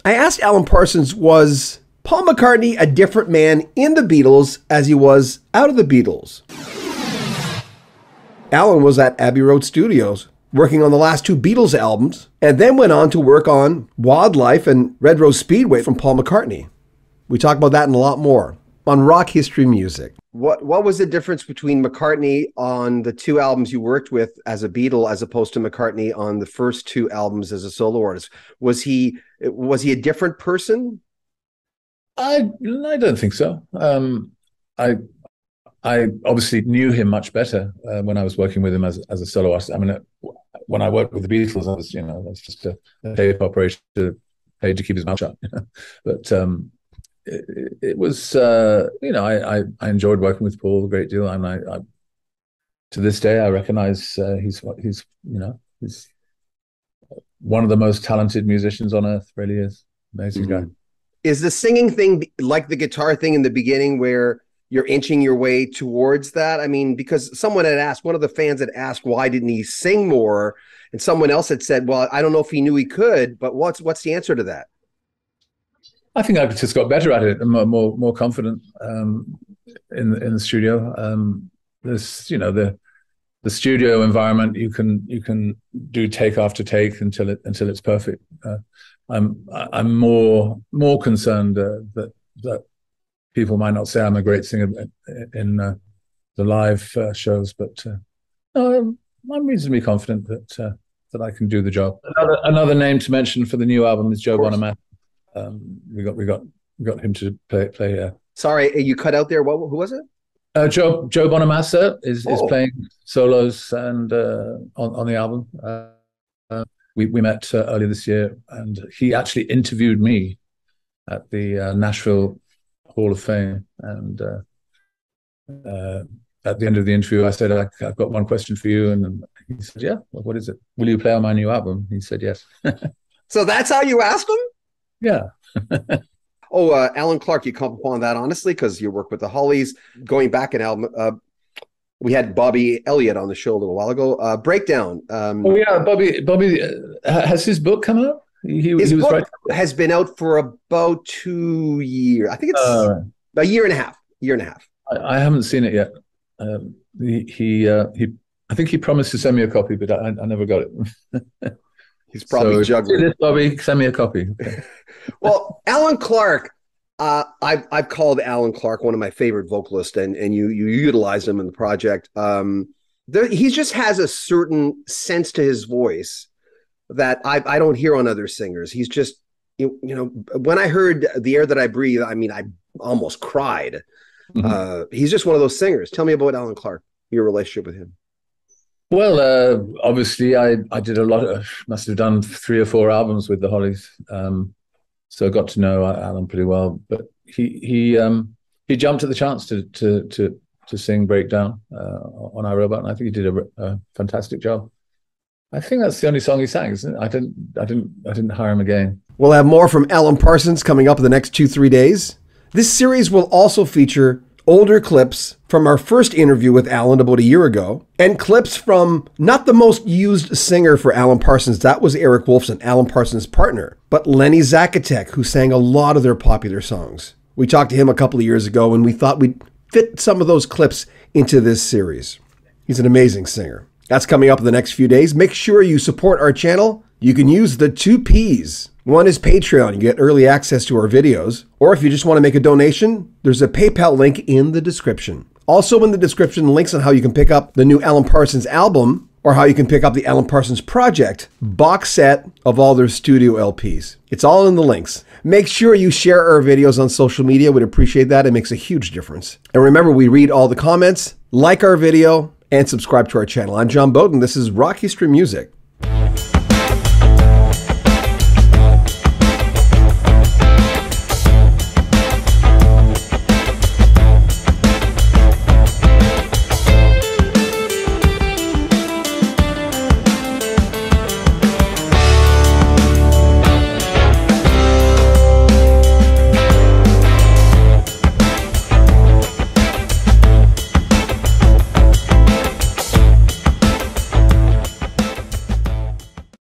I asked Alan Parsons, was Paul McCartney a different man in the Beatles as he was out of the Beatles? Alan was at Abbey Road Studios working on the last two Beatles albums, and then went on to work on Wildlife and Red Rose Speedway from Paul McCartney. We talk about that and a lot more on Rock History Music. What was the difference between McCartney on the two albums you worked with as a Beatle as opposed to McCartney on the first two albums as a solo artist? Was he a different person? I don't think so. I obviously knew him much better when I was working with him as a solo artist. I mean, when I worked with the Beatles, I was just a tape operator paid to keep his mouth shut. But it was, I enjoyed working with Paul a great deal, and I to this day I recognize he's one of the most talented musicians on earth. Really is amazing guy. Is the singing thing like the guitar thing in the beginning, where you're inching your way towards that? I mean, because someone had asked, one of the fans had asked, why didn't he sing more? And someone else had said, well, I don't know if he knew he could, but what's the answer to that? I think I just got better at it and more confident in the studio. There's the studio environment. You can do take after take until it's perfect. I'm more concerned that people might not say I'm a great singer in the live shows, but I'm reasonably confident that I can do the job. Another name to mention for the new album is Joe Bonamassa. We got him to play. Sorry, you cut out there. Who was it? Joe Bonamassa is playing solos and on the album. We met earlier this year, and he actually interviewed me at the Nashville Hall of Fame. And at the end of the interview, I said, I've got one question for you. And he said, yeah, well, what is it? Will you play on my new album? He said, yes. So that's how you asked him? Yeah. Alan Clark, you come upon that honestly, because you work with the Hollies. Going back an album, we had Bobby Elliott on the show a little while ago. Breakdown. Bobby, has his book come out? His book has been out for about 2 years. I think it's a year and a half. I haven't seen it yet. I think he promised to send me a copy, but I never got it. He's probably juggling. This, Bobby, send me a copy. Okay. Well, Alan Clark, I've called Alan Clark one of my favorite vocalists, and you utilized him in the project. He just has a certain sense to his voice that I don't hear on other singers. He's just, when I heard The Air That I Breathe, I mean, I almost cried. Mm-hmm. He's just one of those singers. Tell me about Alan Clark, your relationship with him. Well, obviously, I did must have done 3 or 4 albums with the Hollies, so I got to know Alan pretty well. But he jumped at the chance to sing Breakdown on I, Robot, and I think he did a fantastic job. I think that's the only song he sang, isn't it? I didn't hire him again. We'll have more from Alan Parsons coming up in the next 2-3 days. This series will also feature older clips from our first interview with Alan about a year ago, and clips from not the most used singer for Alan Parsons, that was Eric Woolfson, Alan Parsons' partner, but Lenny Zakatek, who sang a lot of their popular songs. We talked to him a couple of years ago, and we thought we'd fit some of those clips into this series. He's an amazing singer. That's coming up in the next few days. Make sure you support our channel. You can use the 2 Ps. One is Patreon. You get early access to our videos. Or if you just want to make a donation, there's a PayPal link in the description. Also in the description, links on how you can pick up the new Alan Parsons album, or how you can pick up the Alan Parsons Project box set of all their studio LPs. It's all in the links. Make sure you share our videos on social media. We'd appreciate that. It makes a huge difference. And remember, we read all the comments, like our video, and subscribe to our channel. I'm John Beaudin. This is Rock History Music.